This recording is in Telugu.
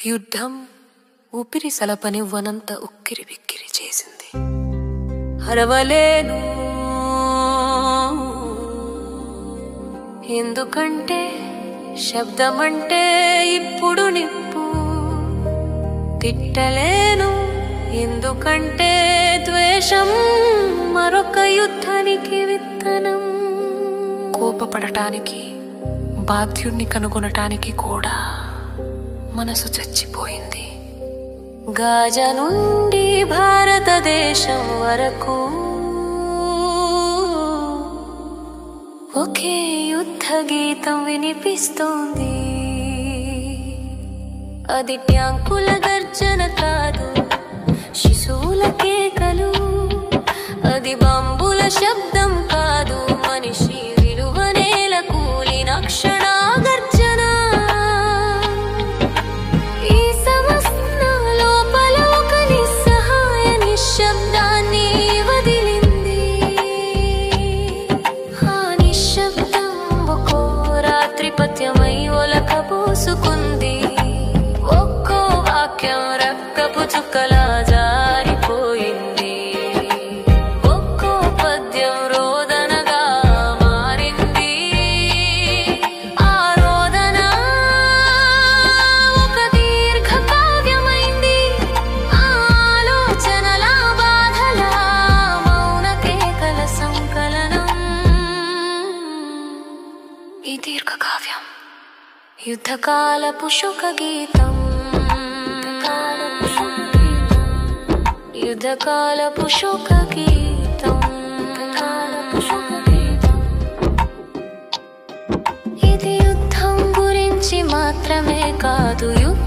యుద్ధం ఊపిరి సలపనివ్వనంత ఉక్కిరి బిక్కిరి చేసింది. అరవలేను ఎందుకంటే శబ్దమంటే ఇప్పుడు నిప్పు. తిట్టలేను ఎందుకంటే ద్వేషం మరొక యుద్ధానికి విత్తనం. కోపపడటానికి బాధ్యుణ్ణి కనుగొనటానికి కూడా మనసు చచ్చిపోయింది. గాజా నుండి భారతదేశం వరకు ఒకే యుద్ధ గీతం వినిపిస్తోంది. అది ట్యాంకుల గర్జన కాదు, శిశువుల కేకలు. అది బాంబుల శబ్దం కాదు, మనిషి విలువ నేల కూలిన క్షణ గర్జన. ఈ సమస్త లోపల ఒక నిస్సహాయ నిశ్శబ్దాన్ని వదిలింది. ఆ నిశ్శబ్దం ఒక్కో రాత్రి పత్యమై ఒలకబోసుకుంది. ఒక్కో వాక్యం రక్తపు చుక్కలా జారిపోయింది. ఒక్కో పద్యం రోదనగా మారింది. ఆ రోదన ఒక దీర్ఘ కావ్యమైంది. ఆలోచనల బాధల మౌన కేకల సంకలనం. ఈ దీర్ఘ కావ్యం యుద్ధకాలపు శోక గీతం. యుద్ధకాలపు శోక గీతం. ఇది యుద్ధం గురించి మాత్రమే కాదు, యుద్ధం